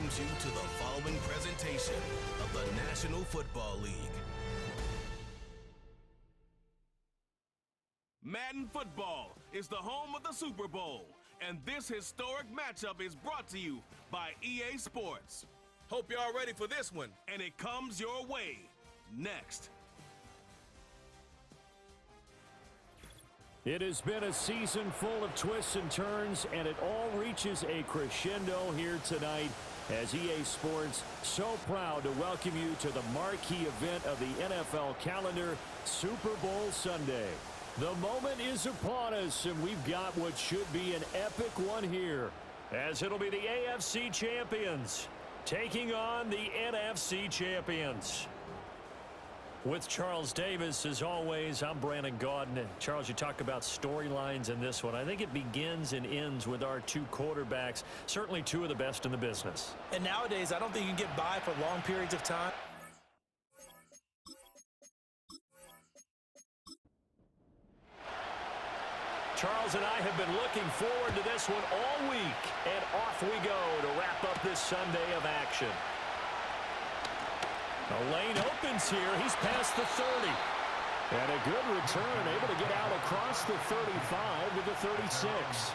welcomes you to the following presentation of the National Football League. Madden Football is the home of the Super Bowl, and this historic matchup is brought to you by EA Sports. Hope y'all ready for this one, and it comes your way next. It has been a season full of twists and turns, and it all reaches a crescendo here tonight as EA Sports so proud to welcome you to the marquee event of the NFL calendar, Super Bowl Sunday. The moment is upon us, and we've got what should be an epic one here, as it'll be the AFC champions taking on the NFC champions. With Charles Davis, as always, I'm Brandon Gaudin. Charles, you talk about storylines in this one. I think it begins and ends with our two quarterbacks, certainly two of the best in the business. And nowadays, I don't think you can get by for long periods of time. Charles and I have been looking forward to this one all week, and off we go to wrap up this Sunday of action. The lane opens here. He's past the 30. And a good return, able to get out across the 35 to the 36.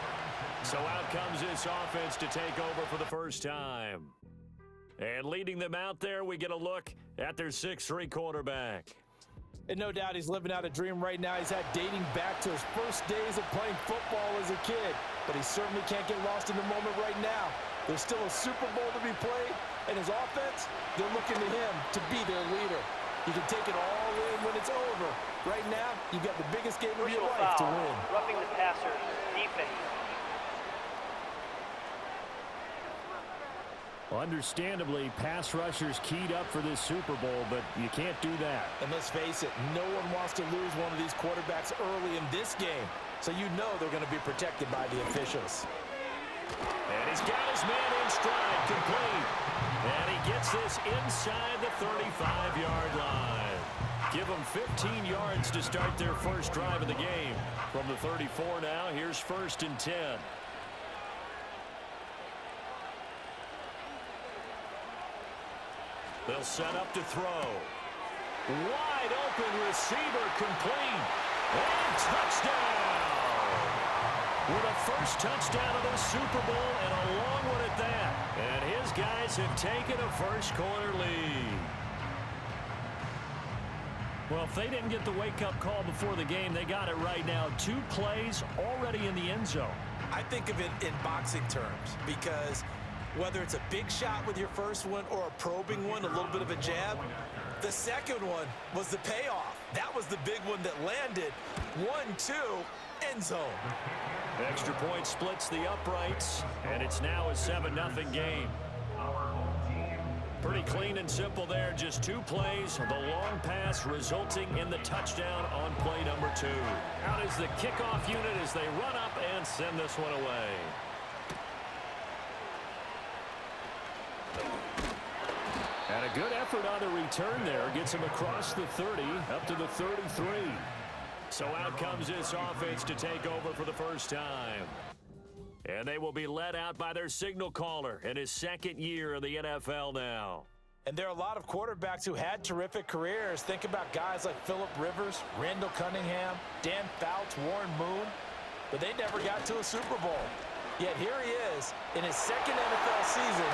So out comes this offense to take over for the first time. And leading them out there, we get a look at their 6'3 quarterback. And no doubt he's living out a dream right now. He's had dating back to his first days of playing football as a kid. But he certainly can't get lost in the moment right now. There's still a Super Bowl to be played, and his offense, they're looking to him to be their leader. You can take it all in when it's over. Right now, you've got the biggest game of your life to win. Roughing the passer, defense. Understandably, pass rushers keyed up for this Super Bowl, but you can't do that. And let's face it, no one wants to lose one of these quarterbacks early in this game. So you know they're going to be protected by the officials. And he's got his man in stride, complete. And he gets this inside the 35-yard line. Give them 15 yards to start their first drive of the game. From the 34 now, here's 1st and 10. They'll set up to throw. Wide open receiver, complete. And touchdown! With a first touchdown of the Super Bowl and a long one at that. And his guys have taken a first-quarter lead. Well, if they didn't get the wake-up call before the game, they got it right now. 2 plays already in the end zone. I think of it in boxing terms because whether it's a big shot with your first one or a probing one, a little bit of a jab, the second one was the payoff. That was the big one that landed. 1-2, end zone. Extra point splits the uprights, and it's now a 7-0 game. Pretty clean and simple there. Just 2 plays. The long pass resulting in the touchdown on play number 2. Out is the kickoff unit as they run up and send this one away. And a good effort on the return there. Gets him across the 30, up to the 33. So out comes this offense to take over for the first time. And they will be led out by their signal caller in his 2nd year in the NFL now. And there are a lot of quarterbacks who had terrific careers. Think about guys like Phillip Rivers, Randall Cunningham, Dan Fouts, Warren Moon. But they never got to a Super Bowl. Yet here he is in his 2nd NFL season,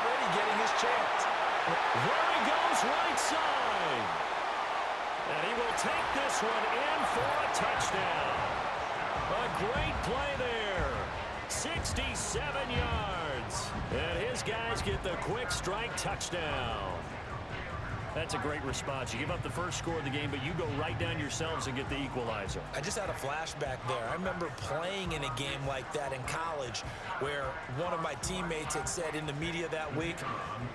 already getting his chance. There he goes, right side. And he will take this one in for a touchdown. A great play there. 67 yards. And his guys get the quick strike touchdown. That's a great response. You give up the first score of the game, but you go right down yourselves and get the equalizer. I just had a flashback there. I remember playing in a game like that in college where one of my teammates had said in the media that week,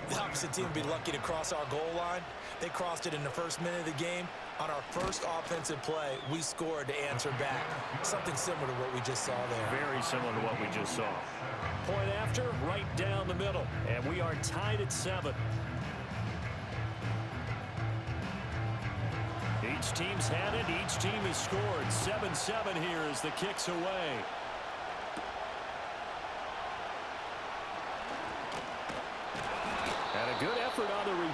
the opposite team would be lucky to cross our goal line. They crossed it in the first minute of the game. On our first offensive play, we scored to answer back. Something similar to what we just saw there. Very similar to what we just saw. Point after, right down the middle. And we are tied at 7. Each team's had it. Each team has scored. 7-7 here as the kick's away.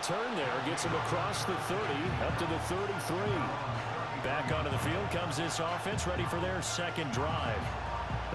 return there. Gets him across the 30, up to the 33. Back onto the field comes this offense, ready for their second drive.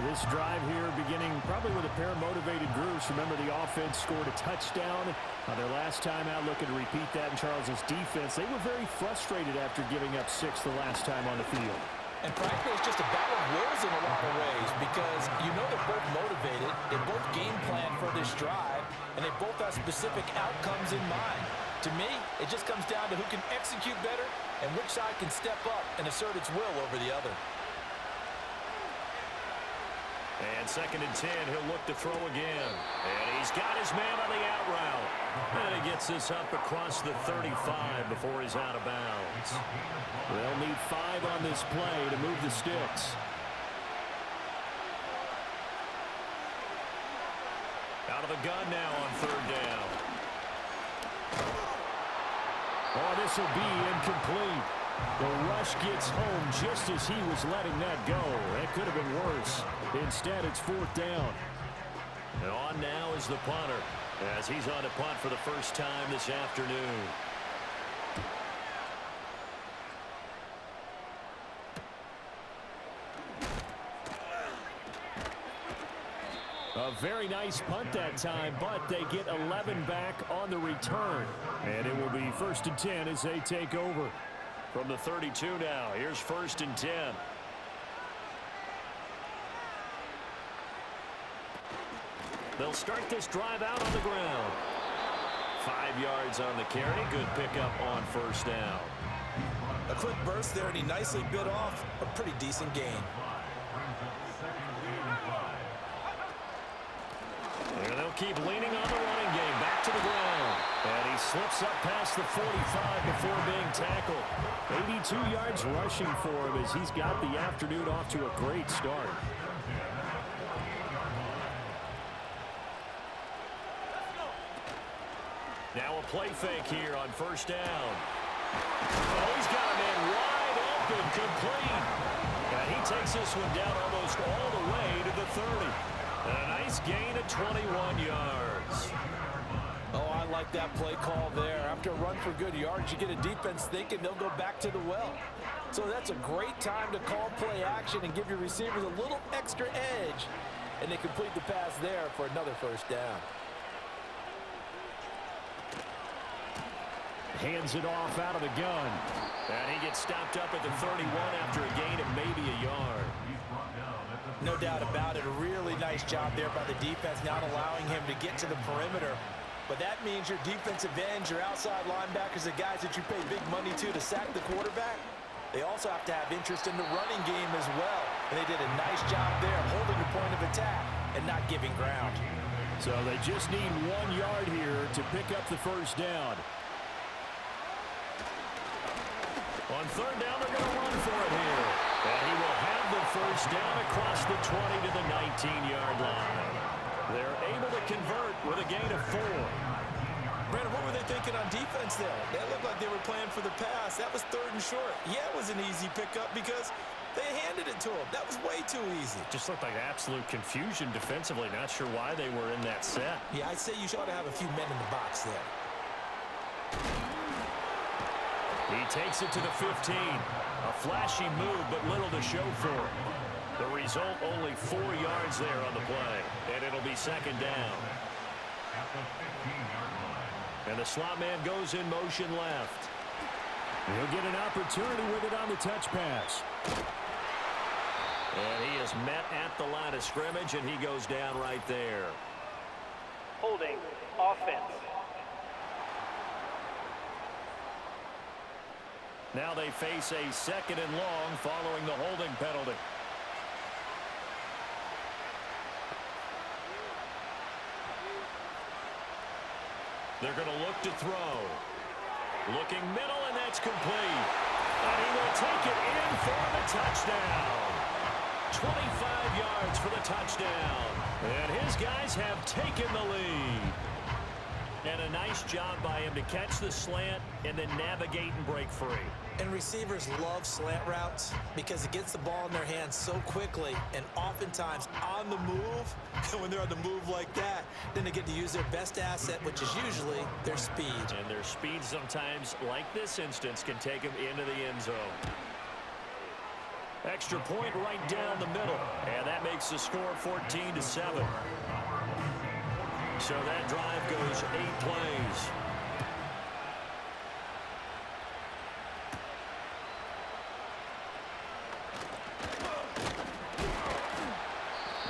This drive here beginning probably with a pair of motivated groups. Remember, the offense scored a touchdown on their last time out, looking to repeat that in Charles's defense. They were very frustrated after giving up 6 the last time on the field. And frankly, it's just a battle of wills in a lot of ways because you know they're both motivated, they both game plan for this drive, and they both have specific outcomes in mind. To me, it just comes down to who can execute better and which side can step up and assert its will over the other. And 2nd and 10, he'll look to throw again. And he's got his man on the out route. And he gets this up across the 35 before he's out of bounds. They'll need 5 on this play to move the sticks. Out of the gun now on 3rd down. Oh, this will be incomplete. The rush gets home just as he was letting that go. That could have been worse. Instead, it's 4th down. And on now is the punter, as he's on to punt for the first time this afternoon. A very nice punt that time, but they get 11 back on the return. And it will be 1st and 10 as they take over. From the 32 now, here's 1st and 10. They'll start this drive out on the ground. 5 yards on the carry. Good pickup on 1st down. A quick burst there, and he nicely bit off a pretty decent gain. And they'll keep leaning on the running game. Back to the ground. And he slips up past the 45 before being tackled. 82 yards rushing for him as he's got the afternoon off to a great start. Now a play fake here on 1st down. Oh, he's got a man wide open, complete. And he takes this one down almost all the way to the 30. And a nice gain of 21 yards. Oh, I like that play call there. After a run for good yards, you get a defense thinking they'll go back to the well. So that's a great time to call play action and give your receivers a little extra edge. And they complete the pass there for another 1st down. Hands it off out of the gun. And he gets stopped up at the 31 after a gain of maybe a yard. No doubt about it. A really nice job there by the defense, not allowing him to get to the perimeter. But that means your defensive ends, your outside linebackers, the guys that you pay big money to sack the quarterback, they also have to have interest in the running game as well. And they did a nice job there holding the point of attack and not giving ground. So they just need 1 yard here to pick up the 1st down. On 3rd down, they're going to run for it here. And he will have the 1st down across the 20 to the 19-yard line. They're able to convert with a gain of 4. Brandon, what were they thinking on defense there? That looked like they were playing for the pass. That was 3rd and short. Yeah, it was an easy pickup because they handed it to him. That was way too easy. Just looked like absolute confusion defensively. Not sure why they were in that set. Yeah, I'd say you ought to have a few men in the box there. He takes it to the 15. A flashy move, but little to show for it. The result, only 4 yards there on the play. And it'll be 2nd down. And the slot man goes in motion left. He'll get an opportunity with it on the touch pass. And he is met at the line of scrimmage, and he goes down right there. Holding offense. Now they face a 2nd and long following the holding penalty. They're going to look to throw. Looking middle, and that's complete. And he will take it in for the touchdown. 25 yards for the touchdown. And his guys have taken the lead. And a nice job by him to catch the slant and then navigate and break free. And receivers love slant routes because it gets the ball in their hands so quickly and oftentimes on the move. And when they're on the move like that, then they get to use their best asset, which is usually their speed. And their speed sometimes, like this instance, can take them into the end zone. Extra point right down the middle. And that makes the score 14-7. So that drive goes 8 plays.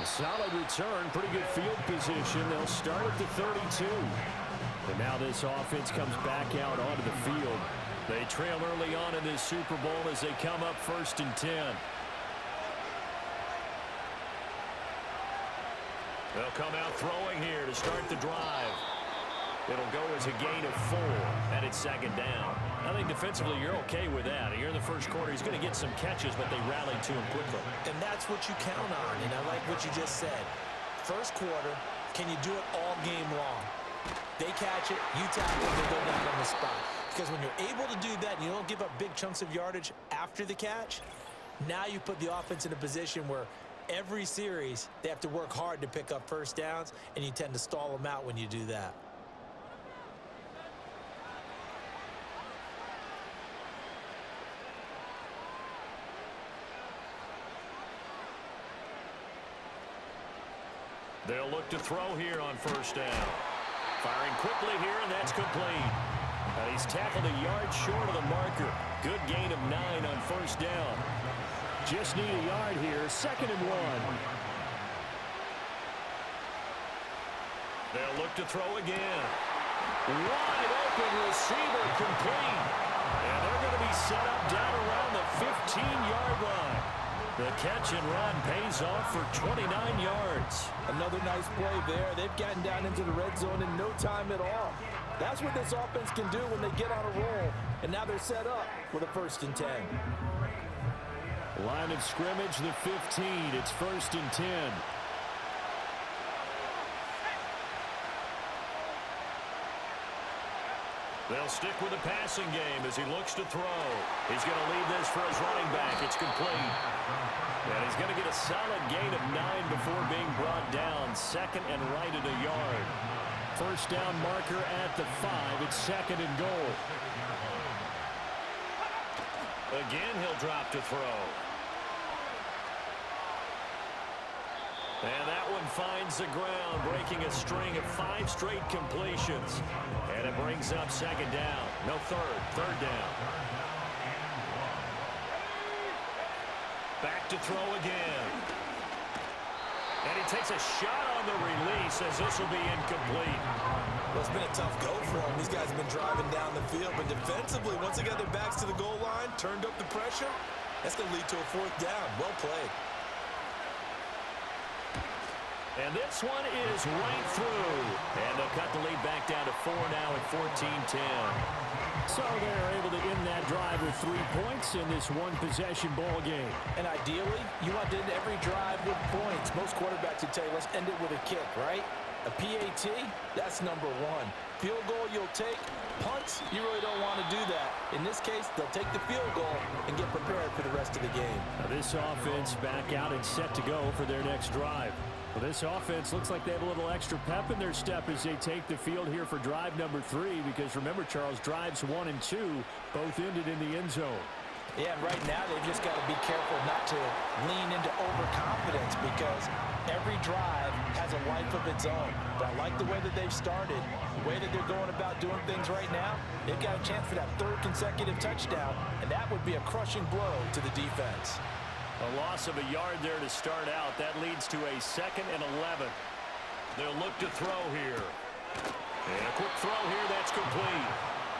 A solid return, pretty good field position. They'll start at the 32. And now this offense comes back out onto the field. They trail early on in this Super Bowl as they come up 1st and 10. They'll come out throwing here to start the drive. It'll go as a gain of 4, and it's 2nd down. I think defensively you're okay with that. Here in the first quarter, he's going to get some catches, but they rallied to him quickly. And that's what you count on, and I like what you just said. First quarter, can you do it all game long? They catch it, you tackle it, they go down on the spot. Because when you're able to do that and you don't give up big chunks of yardage after the catch, now you put the offense in a position where every series, they have to work hard to pick up first downs, and you tend to stall them out when you do that. They'll look to throw here on 1st down. Firing quickly here, and that's complete. And he's tackled a yard short of the marker. Good gain of 9 on 1st down. Just need a yard here, 2nd and 1. They'll look to throw again. Wide open receiver complete. And they're going to be set up down around the 15-yard line. The catch and run pays off for 29 yards. Another nice play there. They've gotten down into the red zone in no time at all. That's what this offense can do when they get on a roll. And now they're set up with a 1st and 10. Line of scrimmage, the 15. It's 1st and 10. They'll stick with the passing game as he looks to throw. He's going to leave this for his running back. It's complete. And he's going to get a solid gain of 9 before being brought down. 2nd and right at a yard. 1st down marker at the 5. It's 2nd and goal. Again, he'll drop to throw. And that one finds the ground, breaking a string of 5 straight completions. And it brings up 2nd down. No, 3rd down. Back to throw again. And he takes a shot on the release as this will be incomplete. Well, it's been a tough go for them. These guys have been driving down the field, but defensively, once they got their backs to the goal line, turned up the pressure, that's going to lead to a 4th down. Well played. And this one is right through. And they'll cut the lead back down to 4 now at 14-10. So they're able to end that drive with 3 points in this one-possession ball game. And ideally, you want to end every drive with points. Most quarterbacks would tell you, let's end it with a kick, right? A PAT, that's number 1. Field goal you'll take. Punts, you really don't want to do that. In this case, they'll take the field goal and get prepared for the rest of the game. Now this offense back out and set to go for their next drive. Well, this offense looks like they have a little extra pep in their step as they take the field here for drive number 3, because remember, Charles, drives 1 and 2 both ended in the end zone. Yeah, and right now they've just got to be careful not to lean into overconfidence, because every drive has a life of its own. But I like the way that they've started, the way that they're going about doing things right now. They've got a chance for that 3rd consecutive touchdown, and that would be a crushing blow to the defense. A loss of a yard there to start out. That leads to a 2nd and 11. They'll look to throw here. And a quick throw here, that's complete.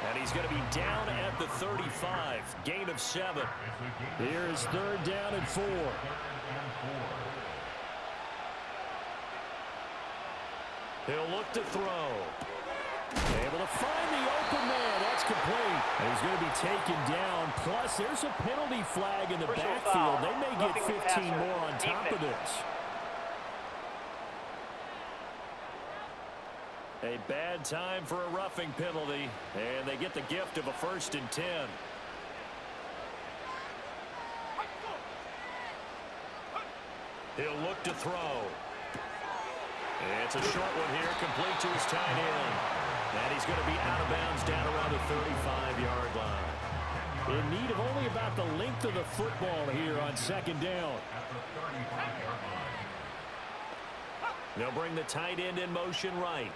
And he's going to be down at the 35. Gain of 7. Here is 3rd down and 4. He'll look to throw. Able to find the open man. That's complete. And he's going to be taken down. Plus, there's a penalty flag in the backfield. They may get 15 more on top of this. A bad time for a roughing penalty, and they get the gift of a 1st and 10. He'll look to throw. It's a short one here, complete to his tight end. And he's going to be out of bounds down around the 35-yard line. In need of only about the length of the football here on 2nd down. They'll bring the tight end in motion right.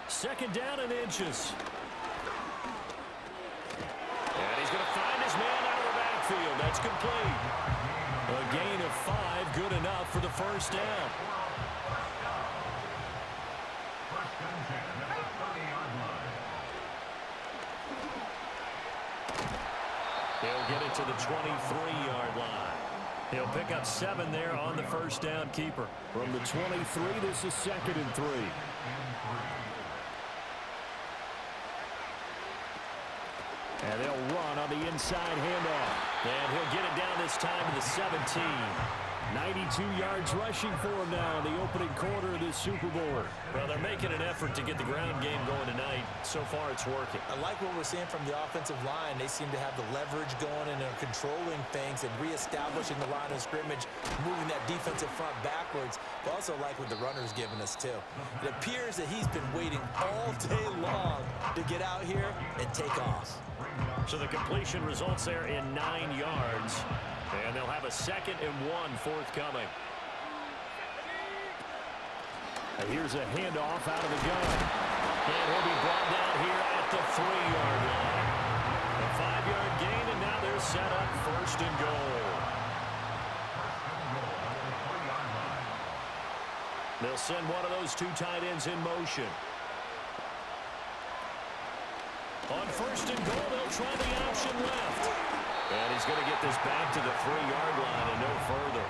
2nd down and inches. And he's going to find his man out of the backfield. That's complete. A gain of 5, good enough for the 1st down. He'll get it to the 23-yard line. He'll pick up 7 there on the 1st down keeper. From the 23, this is 2nd and 3. And they'll run on the inside handoff. And he'll get it down this time to the 17. 92 yards rushing for him now in the opening quarter of this Super Bowl. Well, they're making an effort to get the ground game going tonight. So far, it's working. I like what we're seeing from the offensive line. They seem to have the leverage going and are controlling things and reestablishing the line of scrimmage, moving that defensive front backwards. But also like what the runner's giving us, too. It appears that he's been waiting all day long to get out here and take off. So the completion results there in 9 yards. And they'll have a 2nd and 1 forthcoming. And here's a handoff out of the gun. And he'll be brought down here at the 3-yard line. A 5-yard gain, and now they're set up 1st and goal. They'll send one of those 2 tight ends in motion. On 1st and goal, they'll try the option left. And he's going to get this back to the 3-yard line and no further.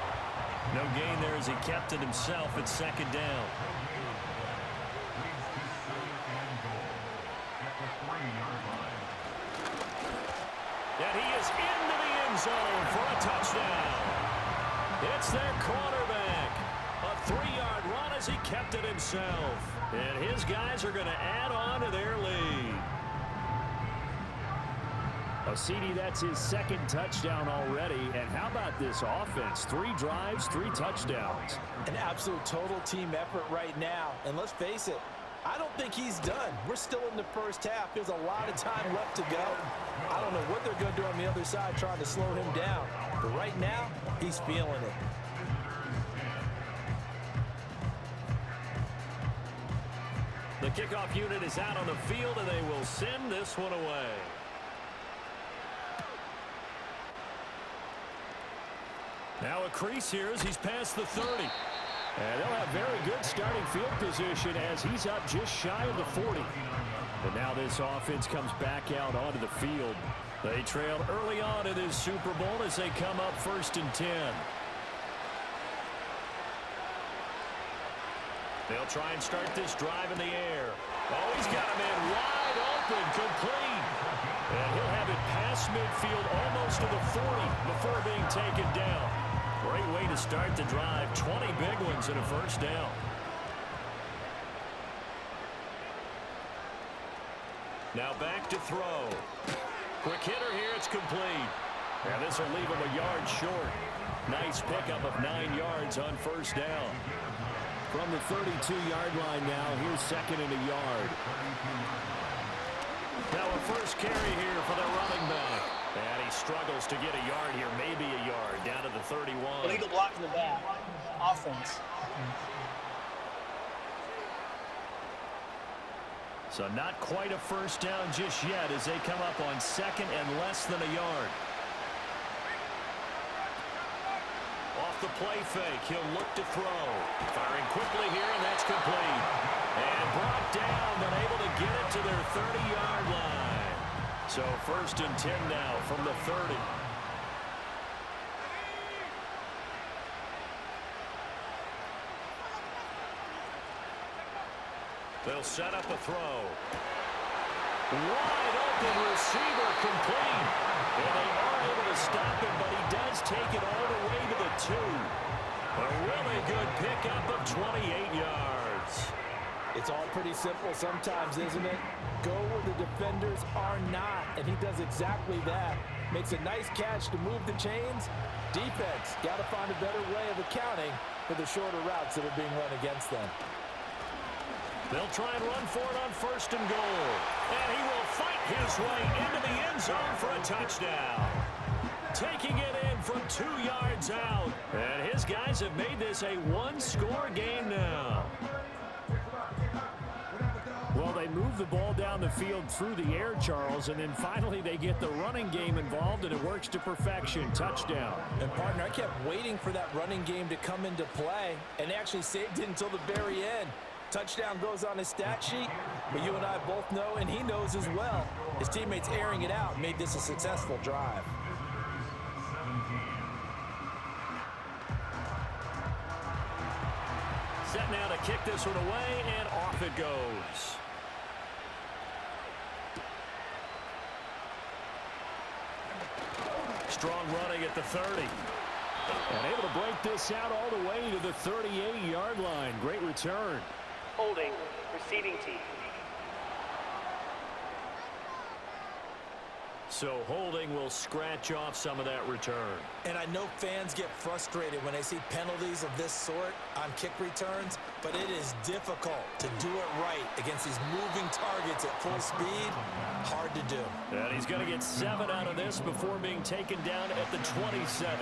No gain there as he kept it himself at 2nd down. And he is into the end zone for a touchdown. It's their quarterback. A 3-yard run as he kept it himself. And his guys are going to add on to their lead. CD, that's his 2nd touchdown already. And how about this offense? 3 drives, 3 touchdowns. An absolute total team effort right now. And let's face it, I don't think he's done. We're still in the 1st half. There's a lot of time left to go. I don't know what they're going to do on the other side trying to slow him down. But right now, he's feeling it. The kickoff unit is out on the field, and they will send this one away. Now a crease here as he's past the 30. And they'll have very good starting field position as he's up just shy of the 40. But now this offense comes back out onto the field. They trailed early on in this Super Bowl as they come up 1st and 10. They'll try and start this drive in the air. Oh, he's got him in wide open, complete. And he'll have it past midfield almost to the 40 before being taken down. Great way to start the drive. 20 big ones and a 1st down. Now back to throw. Quick hitter here, it's complete. And this will leave him a yard short. Nice pickup of 9 yards on 1st down. From the 32-yard line now, here's 2nd and a yard. Now a 1st carry here for the running back. And he struggles to get a yard here, maybe a yard, down to the 31. Illegal block in the back. Offense. So not quite a 1st down just yet as they come up on 2nd and less than a yard. Off the play fake, he'll look to throw. Firing quickly here, and that's complete. And brought down, but able to get it to their 30-yard line. So 1st and 10 now from the 30. They'll set up a throw. Wide open receiver, complete. And they are able to stop him, but he does take it all the way to the 2. A really very good pickup of 28 yards. It's all pretty simple sometimes, isn't it? Go where the defenders are not, and he does exactly that. Makes a nice catch to move the chains. Defense, got to find a better way of accounting for the shorter routes that are being run against them. They'll try and run for it on 1st and goal. And he will fight his way into the end zone for a touchdown. Taking it in from 2 yards out. And his guys have made this a one-score game now. Well, they move the ball down the field through the air, Charles, and then finally they get the running game involved, and it works to perfection. Touchdown. And, partner, I kept waiting for that running game to come into play, and they actually saved it until the very end. Touchdown goes on his stat sheet, but you and I both know, and he knows as well, his teammates airing it out made this a successful drive. Set now to kick this one away, and off it goes. Strong running at the 30. And able to break this out all the way to the 38-yard line. Great return. Holding, receiving team. So holding will scratch off some of that return. And I know fans get frustrated when they see penalties of this sort on kick returns, but it is difficult to do it right against these moving targets at full speed. Hard to do. And he's going to get 7 out of this before being taken down at the 27.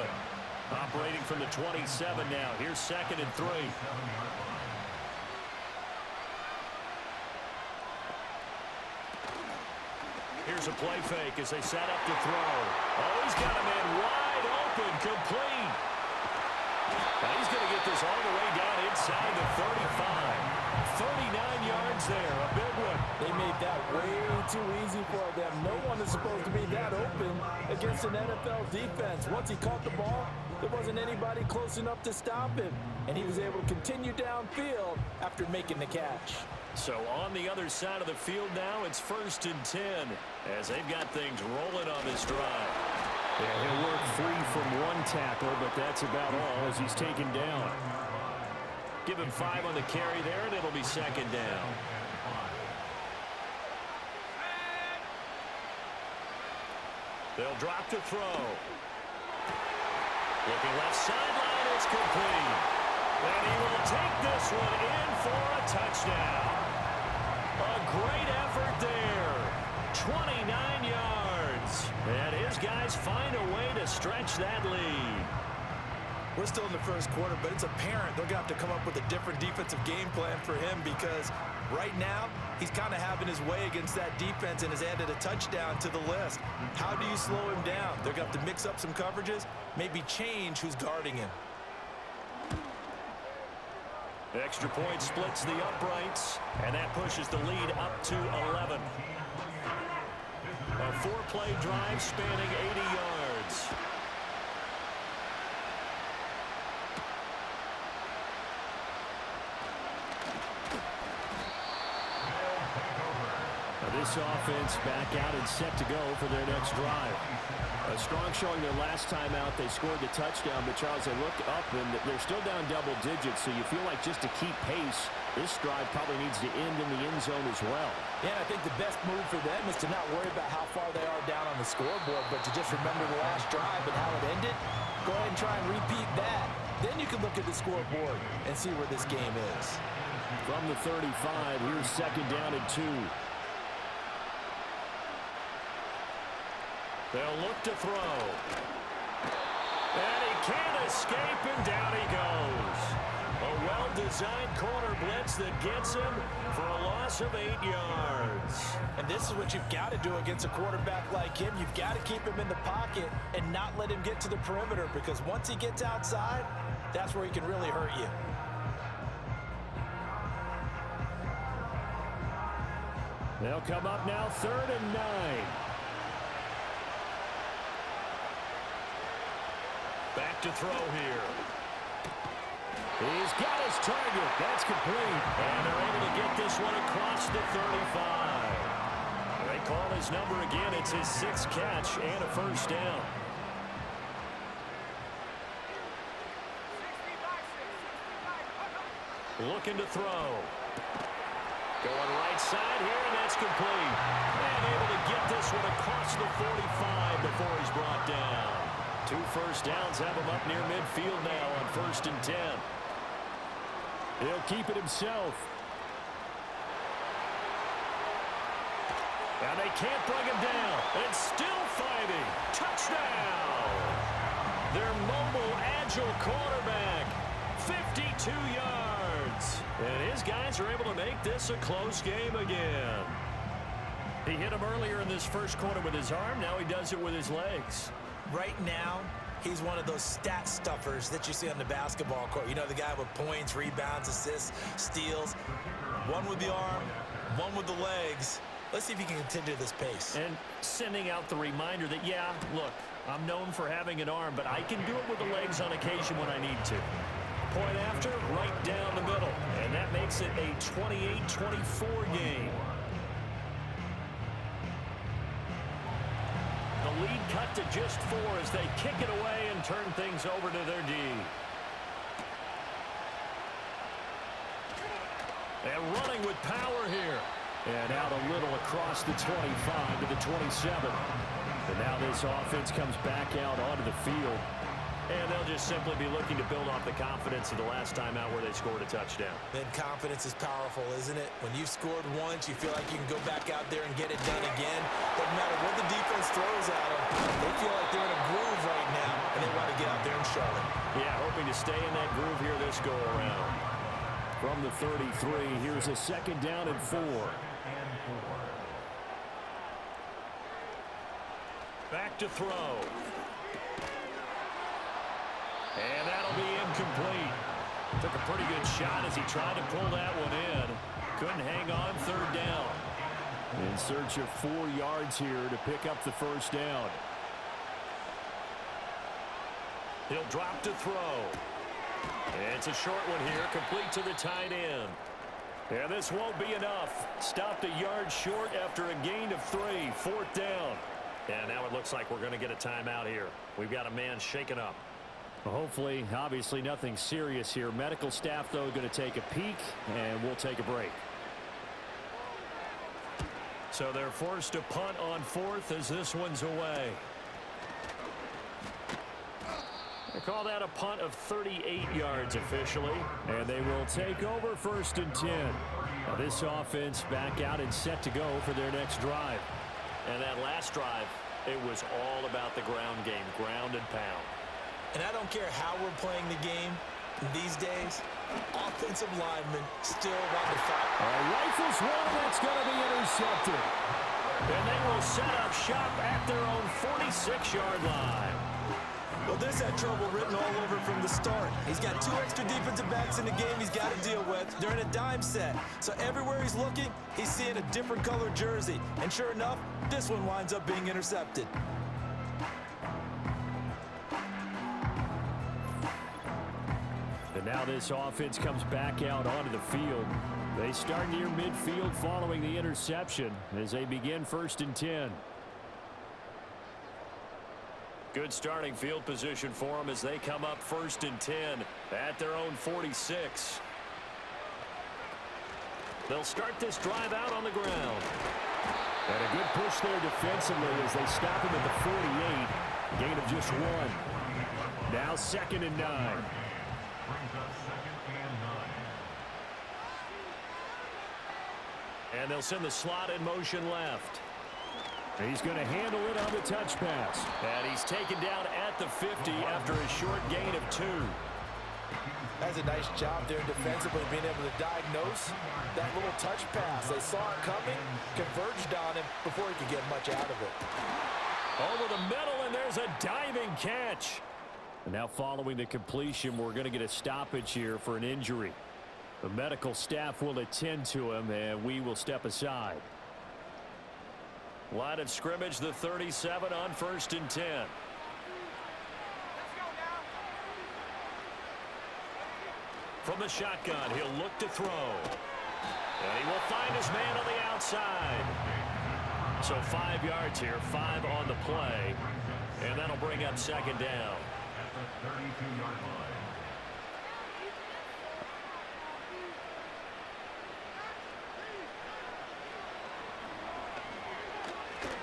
Operating from the 27 now. Here's 2nd and 3. Here's a play fake as they set up to throw. Oh, he's got a man wide open, complete. And he's going to get this all the way down inside the 35. 39 yards there, a big one. They made that way too easy for them. No one is supposed to be that open against an NFL defense. Once he caught the ball, there wasn't anybody close enough to stop him. And he was able to continue downfield after making the catch. So on the other side of the field now, it's 1st and 10 as they've got things rolling on this drive. Yeah, he'll work free from one tackle, but that's about all as he's taken down. Give him 5 on the carry there, and it'll be 2nd down. They'll drop to throw. Looking left sideline, it's complete. And he will take this one in for a touchdown. A great effort there. 29 yards. And his guys find a way to stretch that lead. We're still in the first quarter, but it's apparent they're going to have to come up with a different defensive game plan for him because right now he's kind of having his way against that defense and has added a touchdown to the list. How do you slow him down? They're going to have to mix up some coverages, maybe change who's guarding him. Extra point splits the uprights, and that pushes the lead up to 11. A 4-play drive spanning 80 yards. This offense back out and set to go for their next drive. A strong showing their last time out. They scored the touchdown, but Charles, they look up and they're still down double digits, so you feel like just to keep pace, this drive probably needs to end in the end zone as well. Yeah, and I think the best move for them is to not worry about how far they are down on the scoreboard, but to just remember the last drive and how it ended. Go ahead and try and repeat that. Then you can look at the scoreboard and see where this game is. From the 35, here's 2nd down and 2. They'll look to throw. And he can't escape, and down he goes. A well-designed corner blitz that gets him for a loss of 8 yards. And this is what you've got to do against a quarterback like him. You've got to keep him in the pocket and not let him get to the perimeter, because once he gets outside, that's where he can really hurt you. They'll come up now 3rd and 9. Back to throw here. He's got his target. That's complete. And they're able to get this one across the 35. They call his number again. It's his 6th catch and a 1st down. Looking to throw. Going right side here, and that's complete. And able to get this one across the 45 before he's brought down. 2 first downs have him up near midfield now on 1st and 10. He'll keep it himself. And they can't bring him down. And still fighting. Touchdown! Their mobile, agile quarterback. 52 yards. And his guys are able to make this a close game again. He hit him earlier in this first quarter with his arm. Now he does it with his legs. Right now, he's one of those stat stuffers that you see on the basketball court. You know, the guy with points, rebounds, assists, steals. One with the arm, one with the legs. Let's see if he can continue this pace. And sending out the reminder that, yeah, look, I'm known for having an arm, but I can do it with the legs on occasion when I need to. Point after, right down the middle. And that makes it a 28-24 game. The lead cut to just 4 as they kick it away and turn things over to their D. And running with power here. And out a little across the 25 to the 27. And now this offense comes back out onto the field. And they'll just simply be looking to build off the confidence of the last time out where they scored a touchdown. Then confidence is powerful, isn't it? When you've scored once, you feel like you can go back out there and get it done again. Doesn't matter what the defense throws at them. They feel like they're in a groove right now, and they want to get out there and show it. Yeah, hoping to stay in that groove here this go-around. From the 33, here's a 2nd down and 4. Back to throw. And that'll be incomplete. Took a pretty good shot as he tried to pull that one in. Couldn't hang on 3rd down. In search of 4 yards here to pick up the 1st down. He'll drop to throw. It's a short one here, complete to the tight end. And this won't be enough. Stopped a yard short after a gain of 3, 4th down. And now it looks like we're going to get a timeout here. We've got a man shaken up. Well, hopefully, obviously nothing serious here. Medical staff, though, going to take a peek, and we'll take a break. So they're forced to punt on 4th as this one's away. They call that a punt of 38 yards officially. And they will take over 1st and 10. Now this offense back out and set to go for their next drive. And that last drive, it was all about the ground game, ground and pound. And I don't care how we're playing the game these days, offensive linemen still want to fight. Rifles one that's going to be intercepted. And they will set up shop at their own 46-yard line. Well, this had trouble written all over from the start. He's got 2 extra defensive backs in the game he's got to deal with during a dime set. So everywhere he's looking, he's seeing a different color jersey. And sure enough, this one winds up being intercepted. And now this offense comes back out onto the field. They start near midfield following the interception as they begin 1st and 10. Good starting field position for them as they come up 1st and 10 at their own 46. They'll start this drive out on the ground. And a good push there defensively as they stop him at the 48. Gain of just 1. Now 2nd and 9. And they'll send the slot in motion left. He's going to handle it on the touch pass. And he's taken down at the 50 after a short gain of 2. That's a nice job there defensively, being able to diagnose that little touch pass. They saw it coming, converged on him before he could get much out of it. Over the middle, and there's a diving catch. And now following the completion, we're going to get a stoppage here for an injury. The medical staff will attend to him, and we will step aside. Line of scrimmage, the 37 on 1st and 10. From the shotgun, he'll look to throw. And he will find his man on the outside. So 5 yards here, 5 on the play. And that'll bring up 2nd down.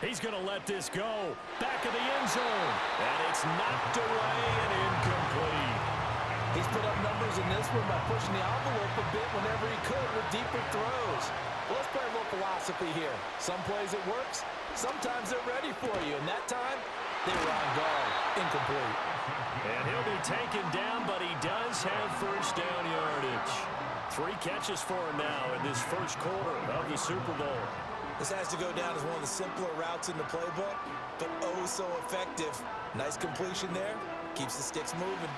He's going to let this go. Back of the end zone. And it's knocked away and incomplete. He's put up numbers in this one by pushing the envelope a bit whenever he could with deeper throws. Well, let's play a little philosophy here. Some plays it works. Sometimes they're ready for you. And that time, they were on guard. Incomplete. And he'll be taken down, but he does have first down yardage. 3 catches for him now in this first quarter of the Super Bowl. This has to go down as one of the simpler routes in the playbook, but oh so effective. Nice completion there. Keeps the sticks moving.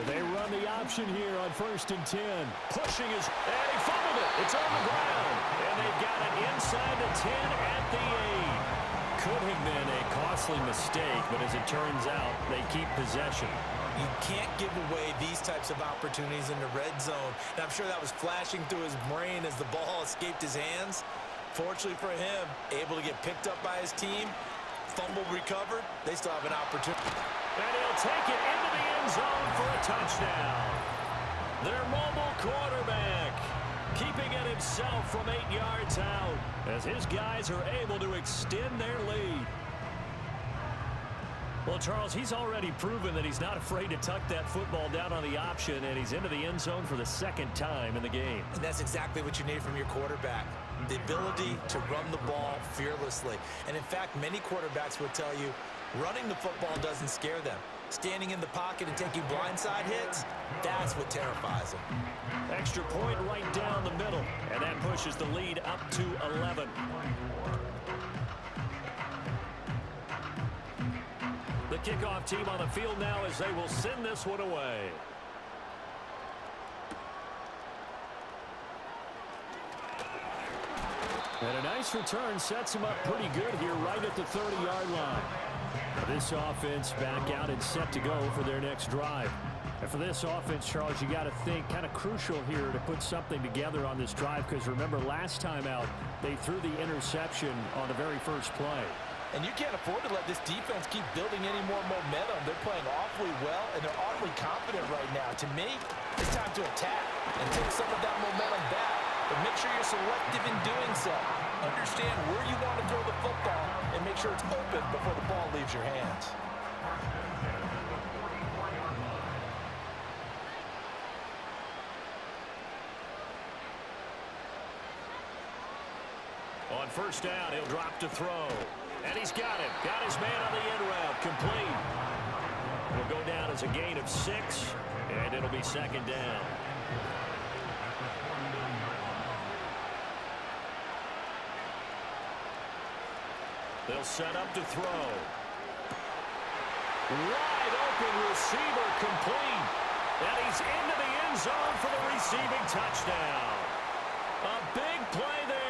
They run the option here on 1st and 10. Pushing his, and he fumbled it. It's on the ground. And they've got it inside the 10 at the 8. Could have been a costly mistake, but as it turns out, they keep possession. You can't give away these types of opportunities in the red zone. And I'm sure that was flashing through his brain as the ball escaped his hands. Fortunately for him, able to get picked up by his team, fumble recovered, they still have an opportunity. And he'll take it into the end zone for a touchdown. Their mobile quarterback keeping it himself from 8 yards out as his guys are able to extend their lead. Well, Charles, he's already proven that he's not afraid to tuck that football down on the option, and he's into the end zone for the 2nd time in the game. And that's exactly what you need from your quarterback. The ability to run the ball fearlessly. And in fact, many quarterbacks will tell you running the football doesn't scare them. Standing in the pocket and taking blindside hits, that's what terrifies them. Extra point right down the middle, and that pushes the lead up to 11. The kickoff team on the field now as they will send this one away. And a nice return sets him up pretty good here right at the 30-yard line. This offense back out and set to go for their next drive. And for this offense, Charles, you got to think kind of crucial here to put something together on this drive, because remember last time out they threw the interception on the very first play. And you can't afford to let this defense keep building any more momentum. They're playing awfully well, and they're awfully confident right now. To me, it's time to attack and take some of that momentum back. But make sure you're selective in doing so. Understand where you want to throw the football and make sure it's open before the ball leaves your hands. On first down, he'll drop to throw. And he's got him. Got his man on the end route. Complete. Will go down as a gain of 6, and it'll be 2nd down. They'll set up to throw. Wide open receiver complete. And he's into the end zone for the receiving touchdown. A big play there.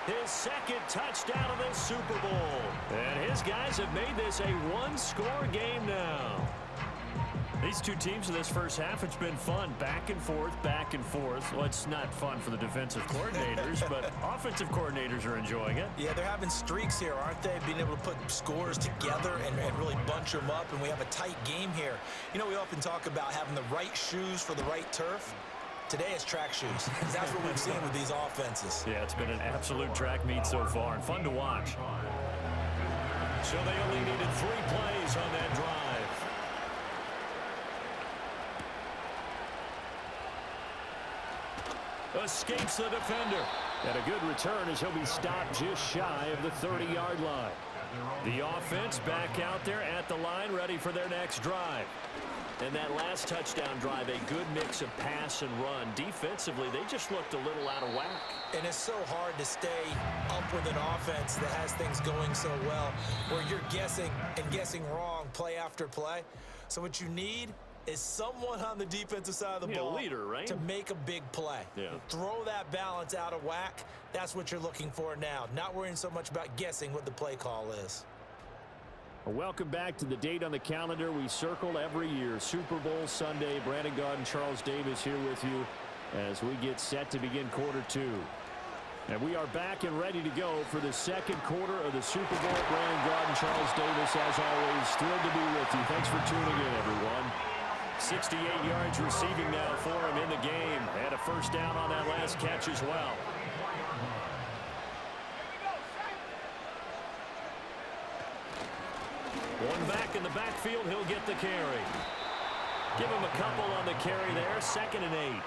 His 2nd touchdown of this Super Bowl. And his guys have made this a one-score game now. These two teams in this first half, it's been fun. Back and forth, back and forth. Well, it's not fun for the defensive coordinators, but offensive coordinators are enjoying it. Yeah, they're having streaks here, aren't they? Being able to put scores together and really bunch them up, and we have a tight game here. You know, we often talk about having the right shoes for the right turf. Today it's track shoes. That's what we've seen with these offenses. Yeah, it's been an absolute track meet so far, and fun to watch. So they only needed 3 plays on that drive. Escapes the defender. And a good return as he'll be stopped just shy of the 30-yard line. The offense back out there at the line, ready for their next drive. And that last touchdown drive, a good mix of pass and run. Defensively, they just looked a little out of whack. And it's so hard to stay up with an offense that has things going so well, where you're guessing and guessing wrong play after play. So what you need is someone on the defensive side of the ball, leader, right? to make a big play. Yeah. Throw that balance out of whack. That's what you're looking for now. Not worrying so much about guessing what the play call is. Welcome back to the date on the calendar we circle every year. Super Bowl Sunday. Brandon Gaudin, Charles Davis here with you as we get set to begin quarter 2. And we are back and ready to go for the 2nd quarter of the Super Bowl. Brandon Gaudin, Charles Davis, as always, thrilled to be with you. Thanks for tuning in, everyone. 68 yards receiving now for him in the game. Had a first down on that last catch as well. One back in the backfield, he'll get the carry. Give him a couple on the carry there, 2nd and 8.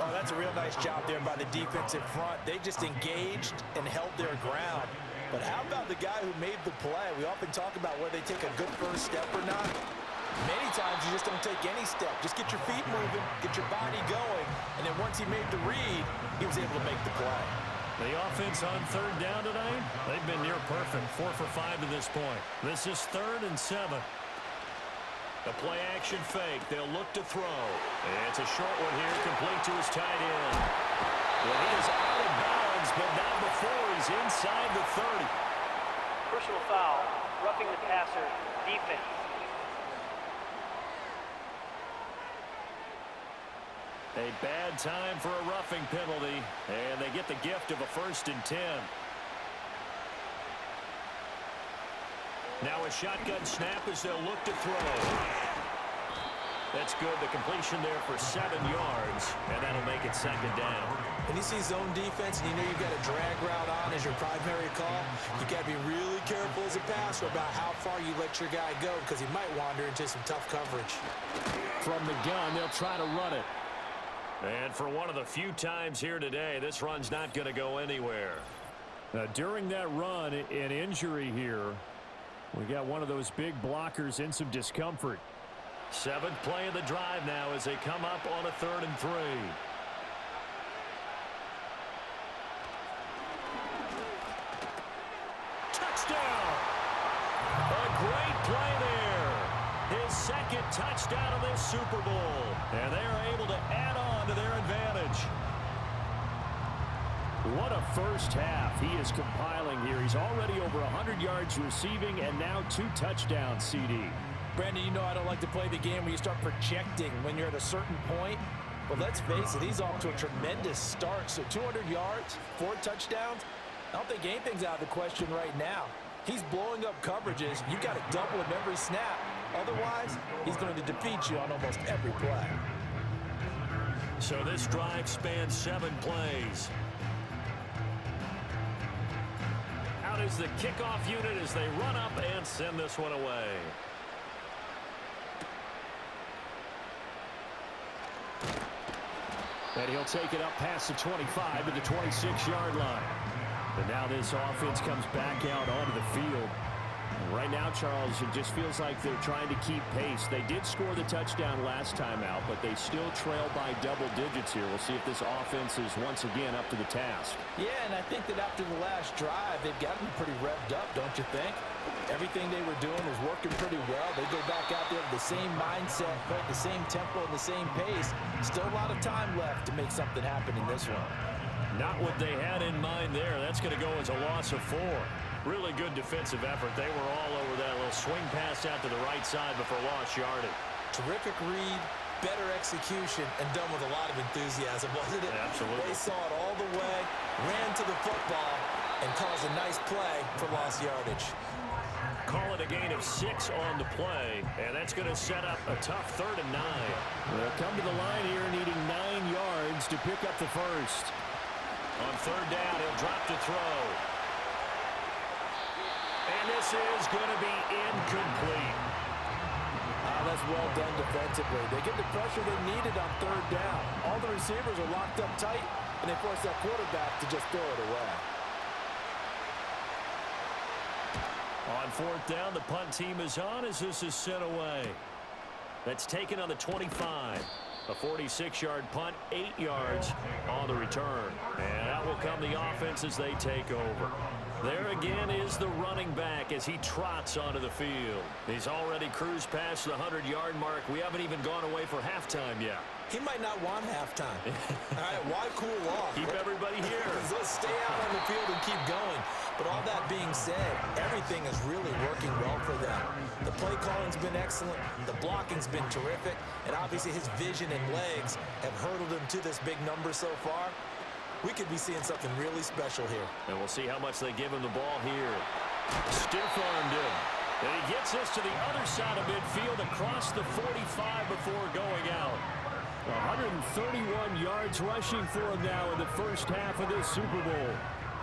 Oh, that's a real nice job there by the defense in front. They just engaged and held their ground. But how about the guy who made the play? We often talk about whether they take a good first step or not. Many times you just don't take any step. Just get your feet moving, get your body going, and then once he made the read, he was able to make the play. The offense on 3rd down tonight, they've been near perfect, 4 for 5 to this point. This is 3rd and 7. The play action fake. They'll look to throw. It's a short one here, complete to his tight end. Well, he is out of bounds, but not before he's inside the 30. Personal foul, roughing the passer, defense. A bad time for a roughing penalty, and they get the gift of a 1st and 10. Now a shotgun snap as they'll look to throw. That's good. The completion there for 7 yards, and that'll make it 2nd down. When you see zone defense and you know you've got a drag route on as your primary call, you got to be really careful as a passer about how far you let your guy go because he might wander into some tough coverage. From the gun, they'll try to run it. And for one of the few times here today, this run's not going to go anywhere. During that run, an injury here. We got one of those big blockers in some discomfort. 7th play of the drive now as they come up on a 3rd and 3. Touchdown! A great play there. His 2nd touchdown of this Super Bowl. And they're able to add on to their advantage. What a first half he is compiling here. He's already over 100 yards receiving and now 2 touchdowns, CD. Brandon, you know I don't like to play the game where you start projecting when you're at a certain point. But let's face it, he's off to a tremendous start. So 200 yards, 4 touchdowns. I don't think anything's out of the question right now. He's blowing up coverages. You've got to double him every snap. Otherwise, he's going to defeat you on almost every play. So this drive spans 7 plays. Out is the kickoff unit as they run up and send this one away. And he'll take it up past the 25 to the 26-yard line. But now this offense comes back out onto the field. And right now, Charles, it just feels like they're trying to keep pace. They did score the touchdown last time out, but they still trail by double digits here. We'll see if this offense is once again up to the task. Yeah, and I think that after the last drive, they've gotten pretty revved up, don't you think? Everything they were doing was working pretty well. They go back out there with the same mindset, right, the same tempo, and the same pace. Still a lot of time left to make something happen in this one. Not what they had in mind there. That's going to go as a loss of 4. Really good defensive effort. They were all over that little swing pass out to the right side before lost yardage. Terrific read, better execution, and done with a lot of enthusiasm, wasn't it? Absolutely. They saw it all the way, ran to the football, and caused a nice play for lost yardage. Call it a gain of 6 on the play, and that's going to set up a tough 3rd and 9. They'll come to the line here needing 9 yards to pick up the first. On 3rd down, he'll drop to throw. And this is going to be incomplete. That's well done defensively. They get the pressure they needed on 3rd down. All the receivers are locked up tight, and they force that quarterback to just throw it away. On 4th down, the punt team is on as this is sent away. That's taken on the 25. A 46-yard punt, 8 yards on the return. And out will come the offense as they take over. There again is the running back as he trots onto the field. He's already cruised past the 100-yard mark. We haven't even gone away for halftime yet. He might not want halftime. All right, why cool off? Keep everybody here. Let's stay out on the field and keep going. But all that being said, everything is really working well for them. The play calling's been excellent. The blocking's been terrific. And obviously his vision and legs have hurdled him to this big number so far. We could be seeing something really special here. And we'll see how much they give him the ball here. Stiff-armed him. And he gets this to the other side of midfield across the 45 before going out. 131 yards rushing for him now in the first half of this Super Bowl.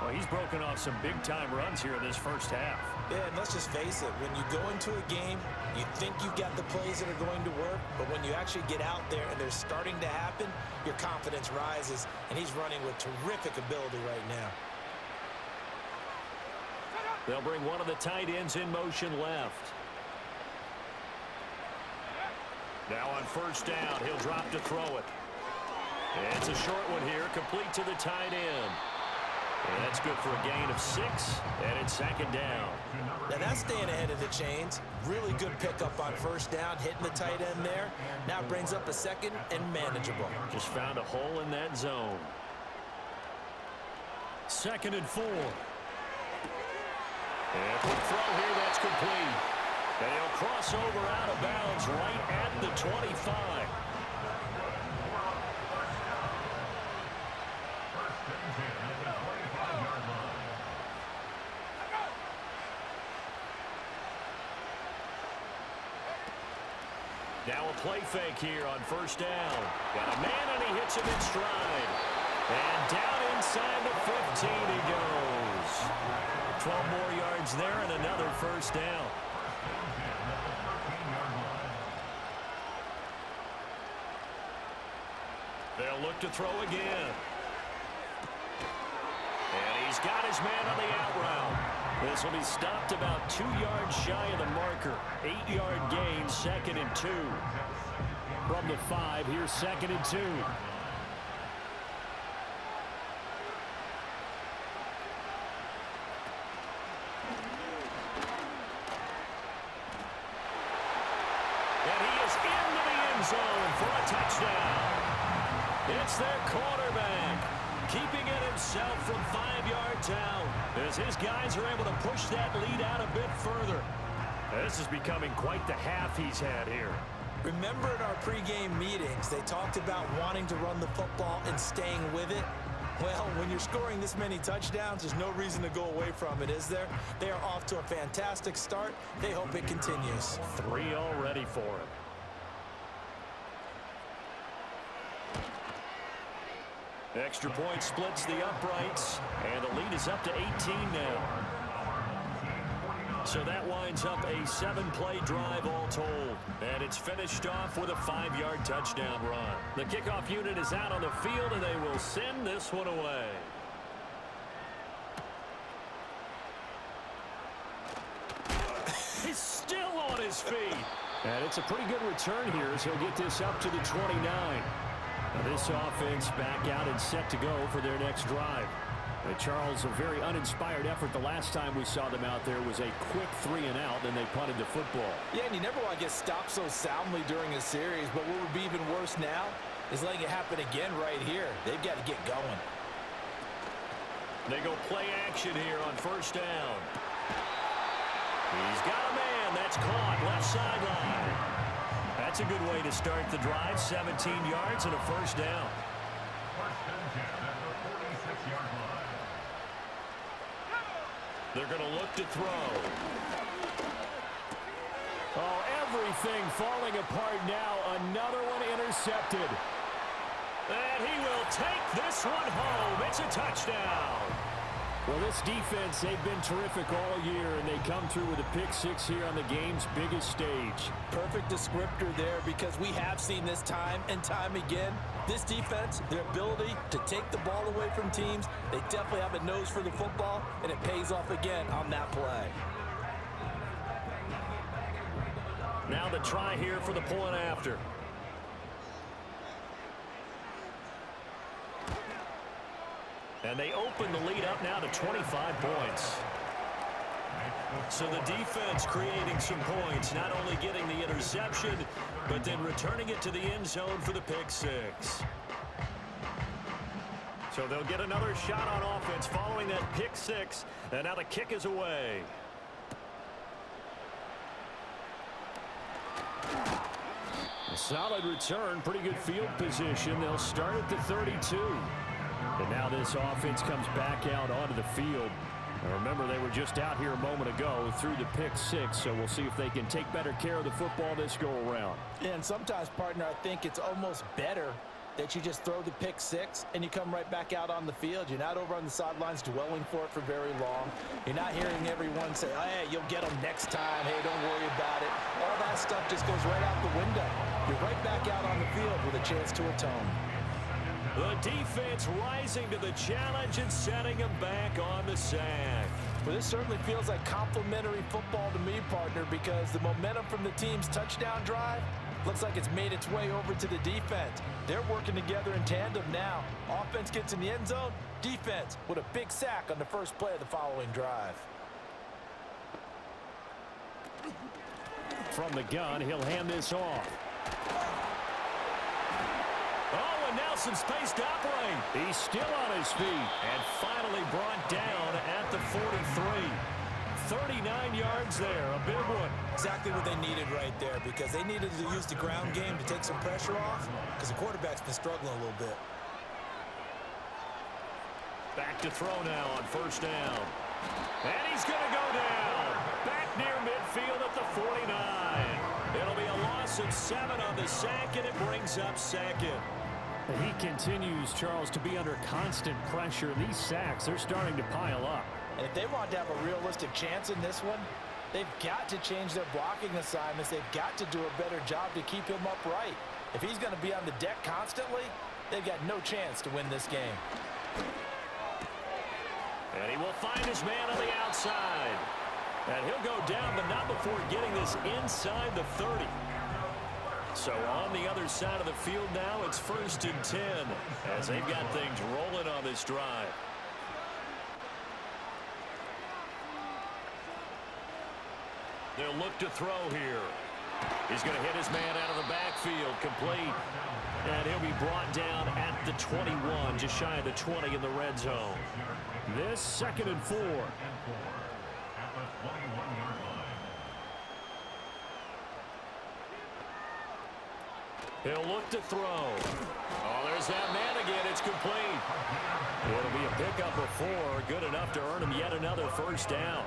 Well, he's broken off some big-time runs here in this first half. Yeah, and let's just face it. When you go into a game, you think you've got the plays that are going to work, but when you actually get out there and they're starting to happen, your confidence rises, and he's running with terrific ability right now. They'll bring one of the tight ends in motion left. Now on first down, he'll drop to throw it. It's a short one here, complete to the tight end. And that's good for a gain of 6, and it's second down. Now that's staying ahead of the chains. Really good pickup on first down, hitting the tight end there. Now brings up a second and manageable. Just found a hole in that zone. 2nd and 4. And quick throw here, that's complete. And he'll cross over out of bounds right at the 25. Now a play fake here on first down. Got a man and he hits him in stride. And down inside the 15 he goes. 12 more yards there and another first down. They'll look to throw again. And he's got his man on the out route. This will be stopped about 2 yards shy of the marker. 8-yard gain, 2nd and 2. From the 5, here's 2nd and 2. And he is into the end zone for a touchdown. It's their quarterback, keeping it himself from 5 yards out, as his guys are able to push that lead out a bit further. This is becoming quite the half he's had here. Remember in our pregame meetings, they talked about wanting to run the football and staying with it? Well, when you're scoring this many touchdowns, there's no reason to go away from it, is there? They are off to a fantastic start. They hope it continues. 3 already for him. Extra point splits the uprights, and the lead is up to 18 now. So that winds up a 7-play drive all told. And it's finished off with a 5-yard touchdown run. The kickoff unit is out on the field, and they will send this one away. He's still on his feet. And it's a pretty good return here as he'll get this up to the 29. Now this offense back out and set to go for their next drive. Charles, a very uninspired effort the last time we saw them out there was a quick 3 and out, and they punted the football. Yeah, and you never want to get stopped so soundly during a series, but what would be even worse now is letting it happen again right here. They've got to get going. They go play action here on first down. He's got a man. That's caught left sideline. That's a good way to start the drive. 17 yards and a first down. They're going to look to throw. Oh, everything falling apart now. Another one intercepted. And he will take this one home. It's a touchdown. Well, this defense, they've been terrific all year, and they come through with a pick-6 here on the game's biggest stage. Perfect descriptor there, because we have seen this time and time again. This defense, their ability to take the ball away from teams, they definitely have a nose for the football, and it pays off again on that play. Now the try here for the point after. And they open the lead up now to 25 points. So the defense creating some points, not only getting the interception, but then returning it to the end zone for the pick-6. So they'll get another shot on offense following that pick-6, and now the kick is away. A solid return, pretty good field position. They'll start at the 32. And now this offense comes back out onto the field. Remember, they were just out here a moment ago through the pick six, so we'll see if they can take better care of the football this go-around. And sometimes, partner, I think it's almost better that you just throw the pick six and you come right back out on the field. You're not over on the sidelines dwelling for it for very long. You're not hearing everyone say, oh, hey, you'll get them next time. Hey, don't worry about it. All that stuff just goes right out the window. You're right back out on the field with a chance to atone. The defense rising to the challenge and setting them back on the sack. Well, this certainly feels like complimentary football to me, partner, because the momentum from the team's touchdown drive looks like it's made its way over to the defense. They're working together in tandem now. Offense gets in the end zone. Defense with a big sack on the first play of the following drive. From the gun, he'll hand this off. Oh, and now some space to operate. He's still on his feet and finally brought down at the 43. 39 yards there, a big one. Exactly what they needed right there, because they needed to use the ground game to take some pressure off, because the quarterback's been struggling a little bit. Back to throw now on first down. And he's going to go down. Back near midfield at the 49. It'll be a loss of 7 on the sack, and it brings up second. He continues, Charles, to be under constant pressure. These sacks, they're starting to pile up. And if they want to have a realistic chance in this one, they've got to change their blocking assignments. They've got to do a better job to keep him upright. If he's going to be on the deck constantly, they've got no chance to win this game. And he will find his man on the outside. And he'll go down, but not before getting this inside the 30. So on the other side of the field now, it's 1st and 10 as they've got things rolling on this drive. They'll look to throw here. He's going to hit his man out of the backfield, complete. And he'll be brought down at the 21, just shy of the 20 in the red zone. This 2nd and 4. He'll look to throw. Oh, there's that man again. It's complete. It'll be a pickup of 4, good enough to earn him yet another first down.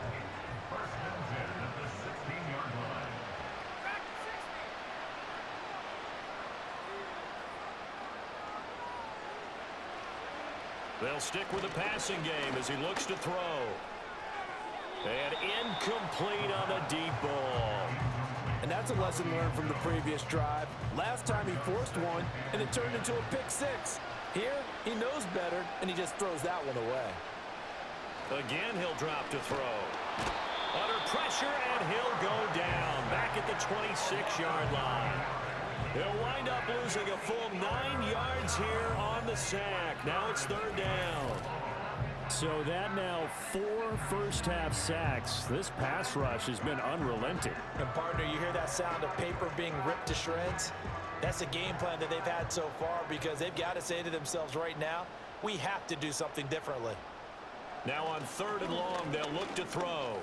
They'll stick with the passing game as he looks to throw. And incomplete on the deep ball. And that's a lesson learned from the previous drive. Last time he forced one, and it turned into a pick six. Here, he knows better, and he just throws that one away. Again, he'll drop to throw. Under pressure, and he'll go down. Back at the 26-yard line. He'll wind up losing a full 9 yards here on the sack. Now it's 3rd down. So that now 4 first-half sacks. This pass rush has been unrelenting. And, partner, you hear that sound of paper being ripped to shreds? That's the game plan that they've had so far, because they've got to say to themselves right now, we have to do something differently. Now on 3rd and long, they'll look to throw.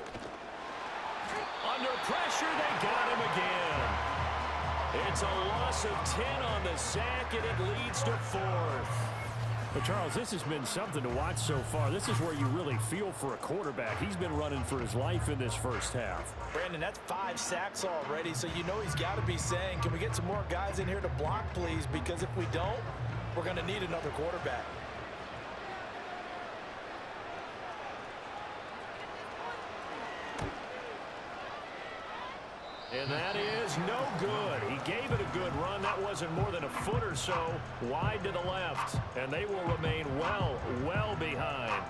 Under pressure, they got him again. It's a loss of 10 on the sack, and it leads to 4th. But, Charles, this has been something to watch so far. This is where you really feel for a quarterback. He's been running for his life in this first half. Brandon, that's 5 sacks already, so you know he's got to be saying, can we get some more guys in here to block, please? Because if we don't, we're going to need another quarterback. And that is no good. He gave it a good run. That wasn't more than a foot or so wide to the left. And they will remain well behind.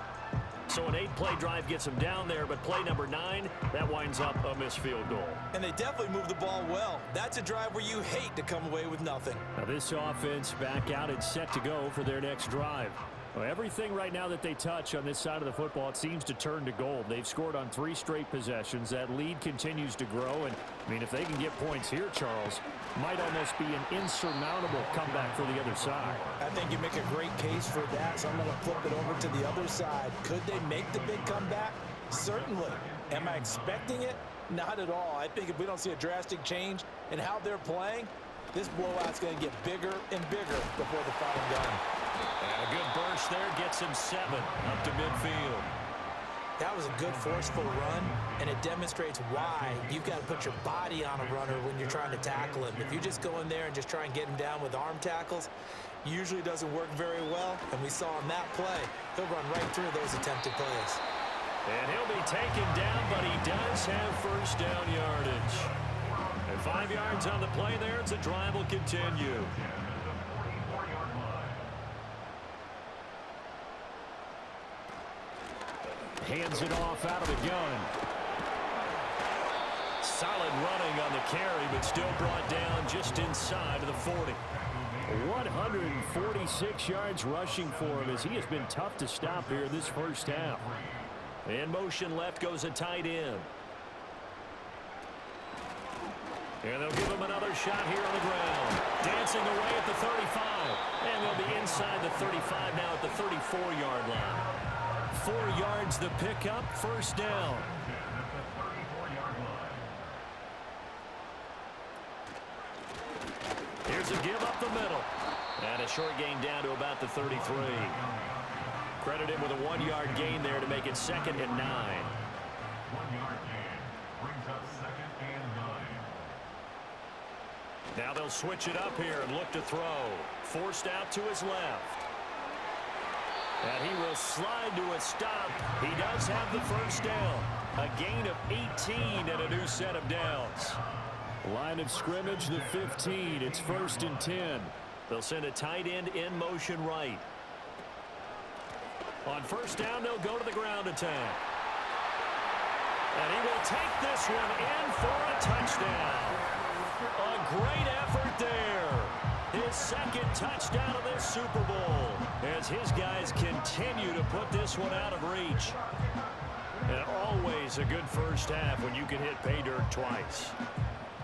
So an 8-play drive gets him down there, but play number 9, that winds up a missed field goal. And they definitely moved the ball well. That's a drive where you hate to come away with nothing. Now this offense back out and set to go for their next drive. Well, everything right now that they touch on this side of the football, it seems to turn to gold. They've scored on 3 straight possessions. That lead continues to grow. And, I mean, if they can get points here, Charles, might almost be an insurmountable comeback for the other side. I think you make a great case for that, so I'm going to flip it over to the other side. Could they make the big comeback? Certainly. Am I expecting it? Not at all. I think if we don't see a drastic change in how they're playing, this blowout's going to get bigger and bigger before the final gun. And a good burst there gets him 7 up to midfield. That was a good forceful run, and it demonstrates why you've got to put your body on a runner when you're trying to tackle him. If you just go in there and just try and get him down with arm tackles, usually doesn't work very well, and we saw in that play, he'll run right through those attempted plays. And he'll be taken down, but he does have first down yardage. And 5 yards on the play there, as the drive will continue. Hands it off out of the gun. Solid running on the carry, but still brought down just inside of the 40. 146 yards rushing for him, as he has been tough to stop here this first half. In motion left goes a tight end. And they'll give him another shot here on the ground. Dancing away at the 35. And they'll be inside the 35 now at the 34-yard line. 4 yards the pickup, first down. Here's a give up the middle. And a short gain down to about the 33. Credit him with a 1-yard gain there to make it 2nd and 9. 1-yard gain brings up 2nd and 9. Now they'll switch it up here and look to throw. Forced out to his left. And he will slide to a stop. He does have the first down. A gain of 18 and a new set of downs. Line of scrimmage, the 15. It's 1st and 10. They'll send a tight end in motion right. On first down, they'll go to the ground attack. And he will take this one in for a touchdown. A great effort there. His 2nd touchdown of this Super Bowl, as his guys continue to put this one out of reach. And always a good first half when you can hit pay dirt twice.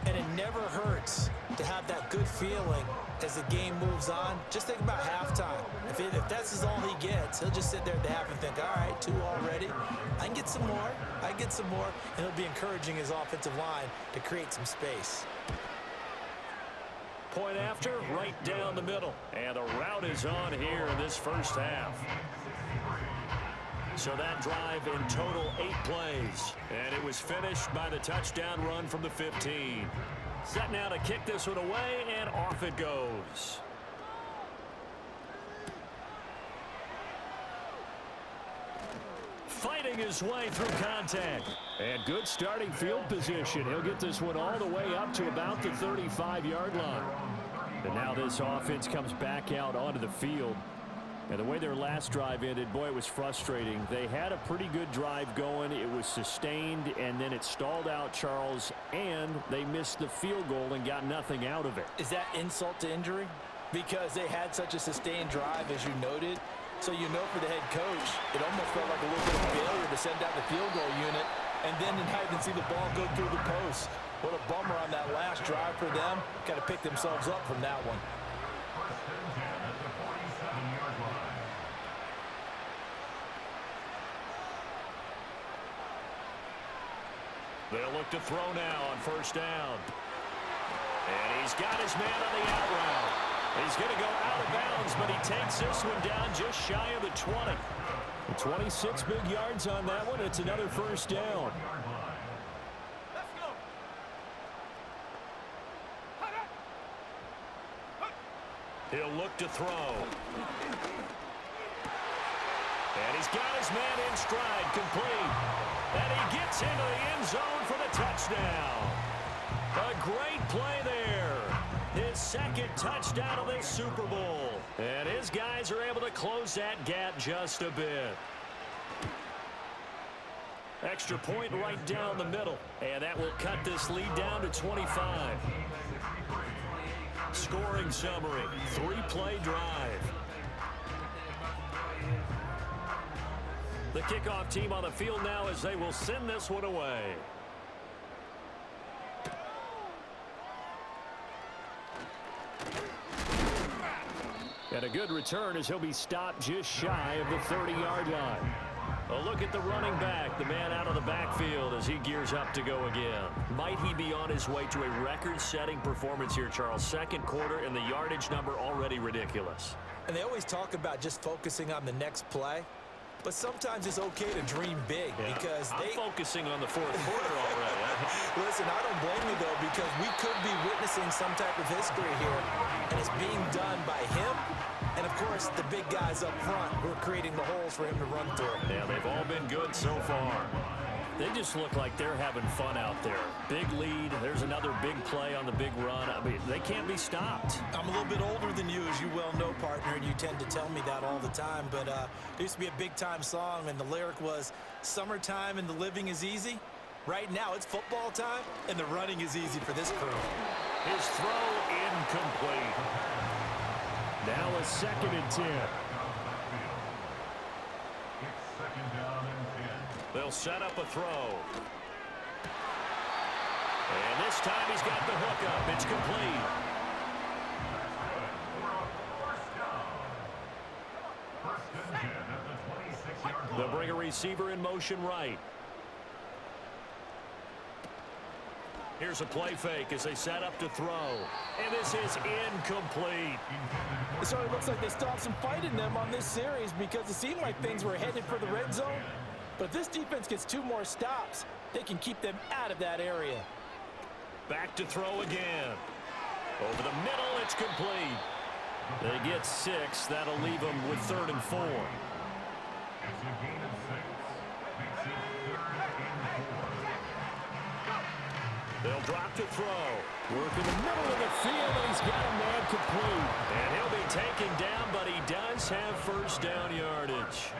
And it never hurts to have that good feeling as the game moves on. Just think about halftime. If that's all he gets, he'll just sit there at the half and think, all right, 2 already. I can get some more. I get some more. And he'll be encouraging his offensive line to create some space. Point after, right down the middle. And the route is on here in this first half. So that drive in total 8 plays. And it was finished by the touchdown run from the 15. Set now to kick this one away, and off it goes. Fighting his way through contact. And good starting field position. He'll get this one all the way up to about the 35-yard line. And now this offense comes back out onto the field. And the way their last drive ended, boy, it was frustrating. They had a pretty good drive going. It was sustained, and then it stalled out, Charles, and they missed the field goal and got nothing out of it. Is that insult to injury? Because they had such a sustained drive, as you noted. So you know for the head coach, it almost felt like a little bit of failure to send out the field goal unit, and then not even see the ball go through the post. What a bummer on that last drive for them. Got to pick themselves up from that one. They'll look to throw now on first down. And he's got his man on the out route. He's going to go out of bounds, but he takes this one down just shy of the 20. 26 big yards on that one. It's another first down. He'll look to throw. And he's got his man in stride, complete. And he gets into the end zone for the touchdown. A great play there. His 2nd touchdown of this Super Bowl. And his guys are able to close that gap just a bit. Extra point right down the middle. And that will cut this lead down to 25. Scoring summary, 3-play drive. The kickoff team on the field now as they will send this one away. And a good return as he'll be stopped just shy of the 30-yard line. A look at the running back, the man out of the backfield as he gears up to go again. Might he be on his way to a record-setting performance here, Charles? 2nd quarter and the yardage number already ridiculous. And they always talk about just focusing on the next play. But sometimes it's okay to dream big because I'm focusing on the fourth quarter already. Listen, I don't blame you, though, because we could be witnessing some type of history here, and it's being done by him and, of course, the big guys up front who are creating the holes for him to run through. Yeah, they've all been good so far. They just look like they're having fun out there. Big lead. There's another big play on the big run. I mean, they can't be stopped. I'm a little bit older than you, as you well know, partner, and you tend to tell me that all the time. But there used to be a big-time song, and the lyric was, "Summertime and the living is easy." Right now, it's football time, and the running is easy for this crew. His throw incomplete. Now a 2nd and 10. It's second down and 10. They'll set up a throw. And this time he's got the hook up. It's complete. First and 10 at the 26-yard line. They'll bring a receiver in motion right. Here's a play fake as they set up to throw. And this is incomplete. It sort of looks like they still have some fight in them on this series because it seemed like things were headed for the red zone. But if this defense gets 2 more stops, they can keep them out of that area. Back to throw again. Over the middle, it's complete. They get 6. That'll leave them with 3rd and 4. It's a gain of 6. Makes it 3rd and 4. They'll drop to throw. Work in the middle of the field, and he's got a man complete. And he'll be taken down, but he does have first down yardage.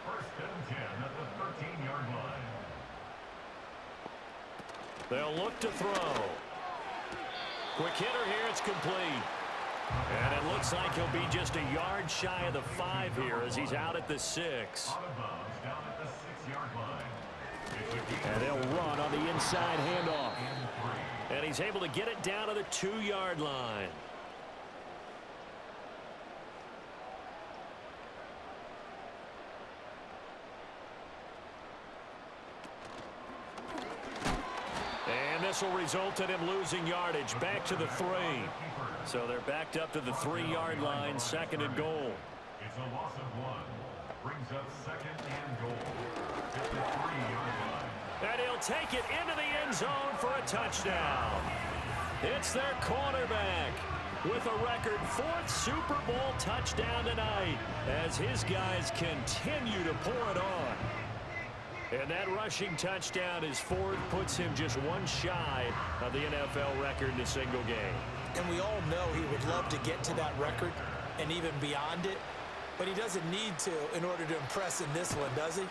First and 10 at the 13-yard line. They'll look to throw. Quick hitter here, it's complete. And it looks like he'll be just a yard shy of the 5 here as he's out at the 6. Out of bounds down at the 6-yard line. It's a gain And they'll run on the inside handoff. And he's able to get it down to the 2-yard line. And this will result in him losing yardage back to the 3. So they're backed up to the 3-yard line, 2nd and goal. It's a loss of 1. Brings up 2nd and goal. At the 3-yard line. And he'll take it into the end zone for a touchdown. It's their quarterback with a record 4th Super Bowl touchdown tonight as his guys continue to pour it on. And that rushing touchdown, his 4th, puts him just 1 shy of the NFL record in a single game. And we all know he would love to get to that record and even beyond it, but he doesn't need to in order to impress in this one, does he?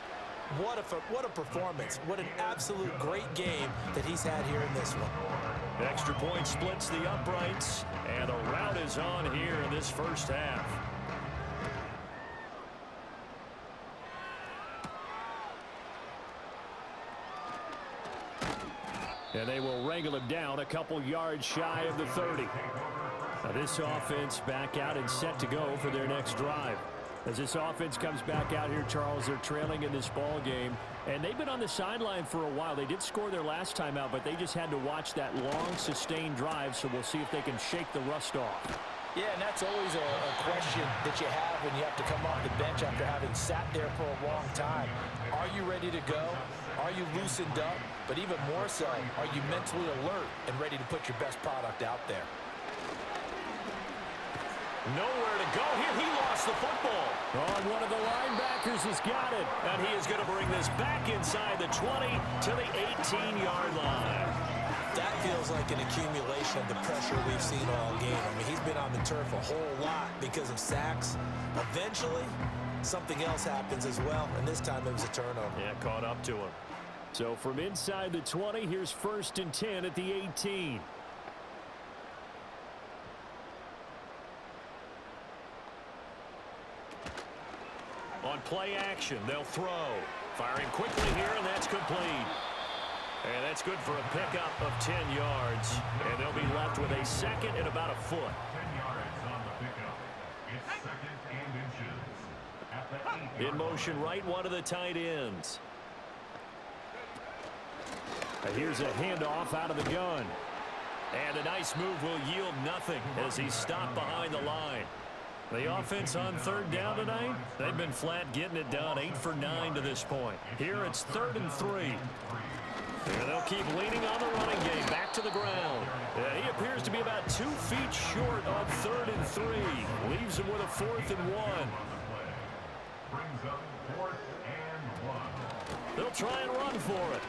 What a performance. What an absolute great game that he's had here in this one. Extra point splits the uprights, and the rout is on here in this first half. And they will wrangle him down a couple yards shy of the 30. Now this offense back out and set to go for their next drive. As this offense comes back out here, Charles, they're trailing in this ball game, and they've been on the sideline for a while. They did score their last time out, but they just had to watch that long, sustained drive, so we'll see if they can shake the rust off. Yeah, and that's always a question that you have when you have to come off the bench after having sat there for a long time. Are you ready to go? Are you loosened up? But even more so, are you mentally alert and ready to put your best product out there? Nowhere to go here. He lost the football. Oh, and one of the linebackers has got it. And he is going to bring this back inside the 20 to the 18-yard line. That feels like an accumulation of the pressure we've seen all game. I mean, he's been on the turf a whole lot because of sacks. Eventually, something else happens as well, and this time it was a turnover. Yeah, caught up to him. So from inside the 20, here's 1st and 10 at the 18. On play action, they'll throw. Firing quickly here, and that's complete. And that's good for a pickup of 10 yards. And they'll be left with a 2nd and about a foot. 10 yards on the pickup. It's 2nd and inches. At the 8-yard In motion right, one of the tight ends. And here's a handoff out of the gun. And a nice move will yield nothing as he's stopped behind the line. The offense on third down tonight, they've been flat getting it done, 8 for 9 to this point. Here it's 3rd and 3. Here they'll keep leaning on the running game, back to the ground. He appears to be about 2 feet short on 3rd and 3. Leaves him with a 4th and 1. Brings up 4th and 1. They'll try and run for it.